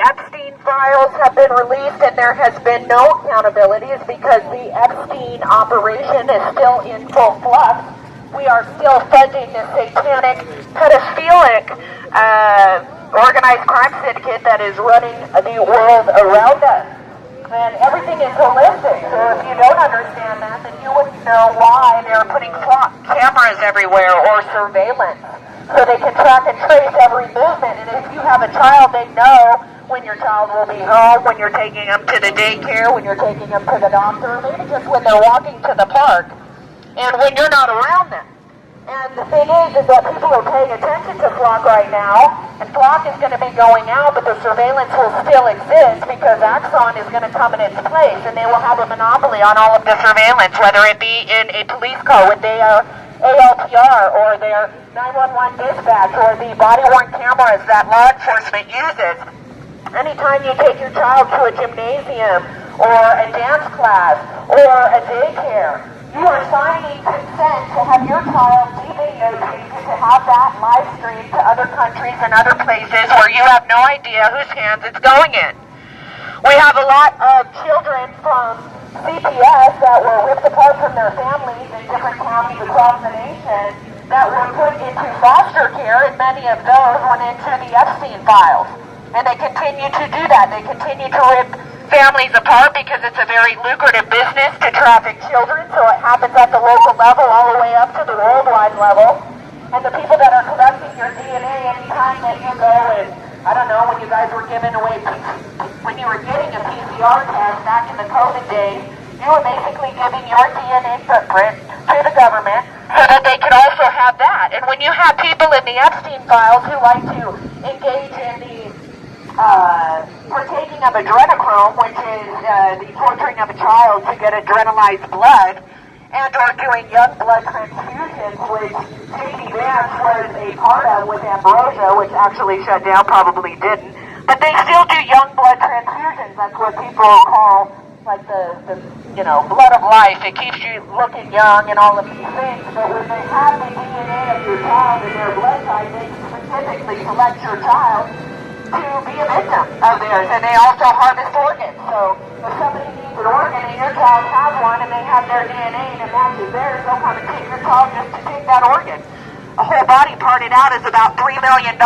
Epstein files have been released and there has been no accountability is because the Epstein operation is still in full flux. We are still funding the satanic, pedophilic, organized crime syndicate that is running the world around us. And everything is holistic, so if you don't understand that, then you wouldn't know why they're putting cameras everywhere or surveillance, so they can track and trace every movement. And if you have a child, they know when your child will be home, when you're taking them to the daycare, when you're taking them to the doctor, maybe just when they're walking to the park, and when you're not around them. And the thing is that people are paying attention to Flock right now, and Flock is going to be going out, but the surveillance will still exist because Axon is going to come in its place, and they will have a monopoly on all of the surveillance, whether it be in a police car with their ALPR or their 911 dispatch or the body-worn cameras that law enforcement uses. Anytime you take your child to a gymnasium or a dance class or a daycare, you are signing consent to have your child be videotaped, to have that live streamed to other countries and other places where you have no idea whose hands it's going in. We have a lot of children from CPS that were ripped apart from their families in different counties across the nation that were put into foster care, and many of those went into the Epstein files. And they continue to do that. They continue to rip families apart because it's a very lucrative business to traffic children, so it happens at the local level all the way up to the worldwide level. And the people that are collecting your DNA anytime that you go and, I don't know, when you guys were giving away, when you were getting a PCR test back in the COVID days, you were basically giving your DNA footprint to the government so that they could also have that. And when you have people in the Epstein files who like to engage in the partaking of adrenochrome, which is the torturing of a child to get adrenalized blood, and or doing young blood transfusions, which J.D. Vance was a part of with Ambrosia, which actually shut down, probably didn't. But they still do young blood transfusions. That's what people call like the blood of life. It keeps you looking young and all of these things. But when they have the DNA of your child in their blood type, they can specifically select your child to be a victim of theirs, and they also harvest organs. So if somebody needs an organ and your child has one and they have their DNA and it matches theirs, they'll come and take your child just to take that organ. A whole body parted out is about $3 million.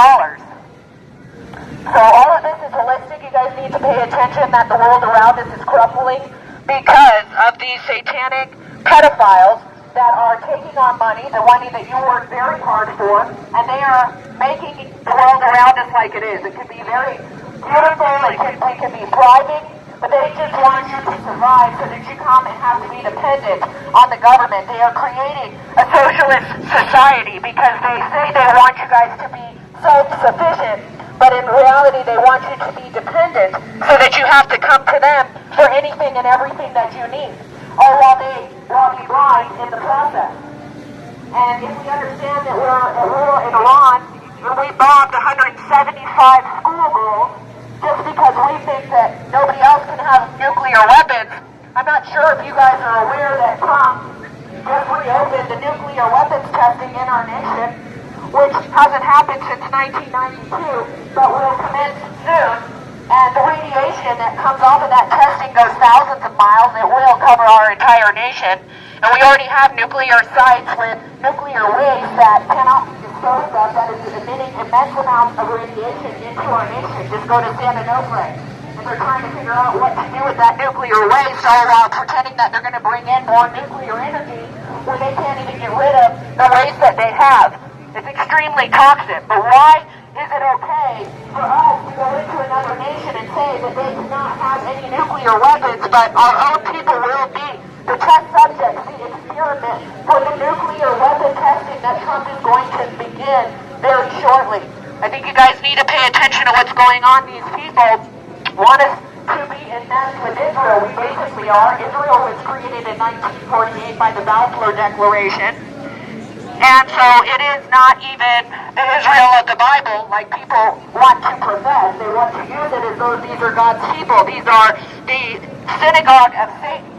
So all of this is holistic. You guys need to pay attention that the world around us is crumbling because of these satanic pedophiles that are taking our money, the money that you work very hard for, and they are making the world around us like it is. It can be very beautiful, it can be thriving, but they just want you to survive so that you come and have to be dependent on the government. They are creating a socialist society because they say they want you guys to be self-sufficient, but in reality they want you to be dependent so that you have to come to them for anything and everything that you need, or while they will be blind in the process. And if we understand that we're at war in Iran, and we bombed 175 school girls just because we think that nobody else can have nuclear weapons, I'm not sure if you guys are aware that Trump just reopened the nuclear weapons testing in our nation, which hasn't happened since 1992, but will commence soon. And the radiation that comes off of that testing goes thousands of miles. It will cover our entire nation. And we already have nuclear sites with nuclear waste that cannot be disposed of, that is emitting immense amounts of radiation into our nation. Just go to San Onofre. And they're trying to figure out what to do with that nuclear waste, all while pretending that they're going to bring in more nuclear energy when they can't even get rid of the waste that they have. It's extremely toxic. But why is it okay for us to go into another nation and say that they cannot have any nuclear weapons, but our own people will be the test subjects, the experiment for the nuclear weapon testing that Trump is going to begin very shortly? I think you guys need to pay attention to what's going on. These people want us to be in mess with Israel. We basically are. Israel was created in 1948 by the Balfour Declaration. And so it is not even the Israel of the Bible like people want to profess. They want to use it as though these are God's people. These are the synagogue of Satan.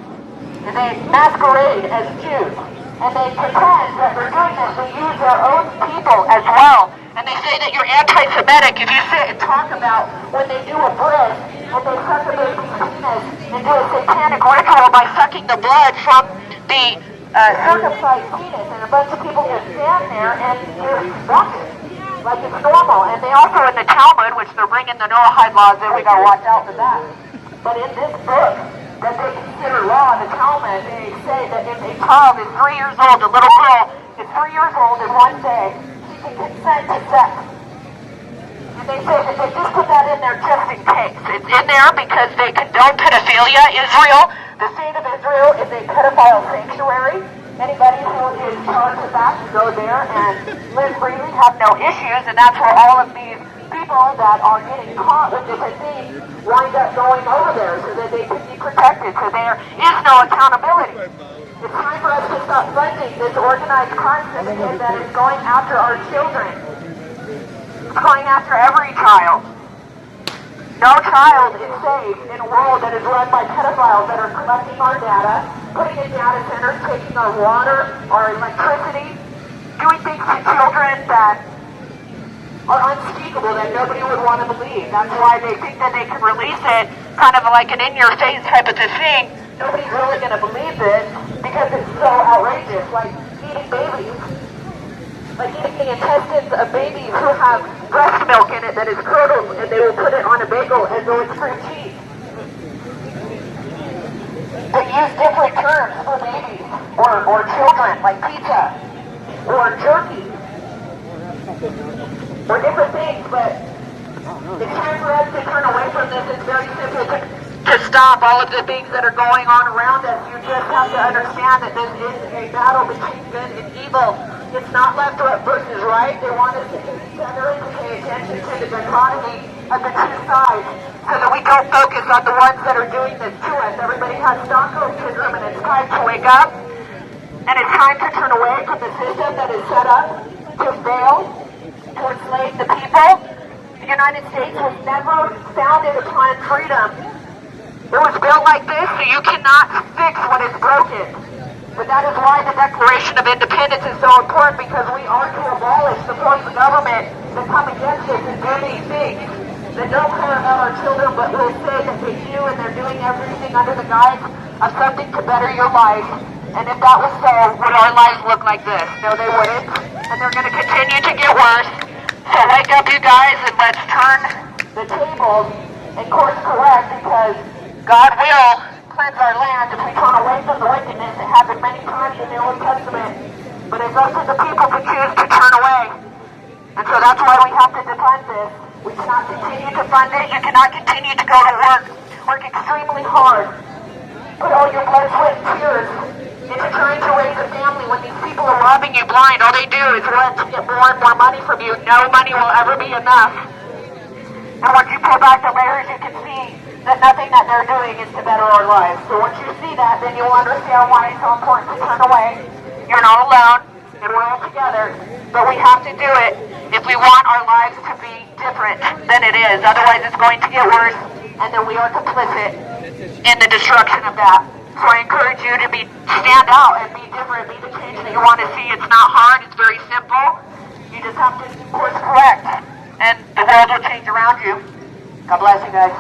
And they masquerade as Jews. And they pretend that they're doing this. They use their own people as well and they say that you're anti-Semitic if you sit and talk about when they do a bridge and they suck a baby's penis and do a satanic ritual by sucking the blood from the circumcised penis, and a bunch of people just stand there and just watch it like it's normal. And they also, in the Talmud, which they're bringing the Noahide laws in, we gotta watch out for that. But in this book that they consider law, the Talmud, they say that if a child is 3 years old, a little girl is 3 years old, and one day she can consent to sex. And they say that they just put that in there just in case. It's in there because they condone pedophilia. Israel, the state of Israel, is a pedophile sanctuary. Anybody who is charged with that can go there and live freely, have no issues, and that's where all of these people that are getting caught with this thing wind up going over there so that they can be protected, so there is no accountability. It's time for us to stop funding this organized crime syndicate that is going after our children. It's going after every child. No child is safe in a world that is run by pedophiles that are collecting our data, putting in data centers, taking our water, our electricity, doing things to children that are unspeakable, that nobody would want to believe. That's why they think that they can release it, kind of like an in-your-face type of a thing. Nobody's really going to believe this because it's so outrageous, like eating babies. Like eating the intestines of babies who have breast milk in it that is curdled, and they will put it on a bagel as though it's cream cheese. They use different terms for babies or children, like pizza or jerky or different things, but it's time for us to turn away from this. It's very simple to stop all of the things that are going on around us. You just have to understand that this is a battle between good and evil. It's not left versus right. They want us to hate each other and to pay attention to the dichotomy of the two sides so that we don't focus on the ones that are doing this to us. Everybody has Stockholm syndrome, and it's time to wake up. And it's time to turn away from the system that is set up to fail, to enslave the people. The United States was never founded upon freedom. It was built like this, so you cannot fix what is broken. But that is why the Declaration of Independence is so important, because we are to abolish the forms of government that come against us and do these things, that don't care about our children, but will say that they do, and they're doing everything under the guise of something to better your life. And if that was so, would our lives look like this? No, they wouldn't. And they're going to continue to get worse. So wake up, you guys, and let's turn the tables and course correct, because God will cleanse our land if we turn away from the wickedness. It happened many times in the Old Testament, but it's up to the people to choose to turn away. And so that's why we have to defend this. We cannot continue to fund it. You cannot continue to go to work extremely hard, put all your blood, sweat, and tears into trying to raise a family when these people are robbing you blind. All they do is want to get more and more money from you. No money will ever be enough. And once you pull back the layers, you can see that nothing that they're doing is to better our lives. So once you see that, then you'll understand why it's so important to turn away. You're not alone, and we're all together, but we have to do it if we want our lives to be different than it is. Otherwise, it's going to get worse, and then we are complicit in the destruction of that. So I encourage you to stand out and be different, be the change that you want to see. It's not hard, it's very simple. You just have to course correct, and the world will change around you. God bless you guys.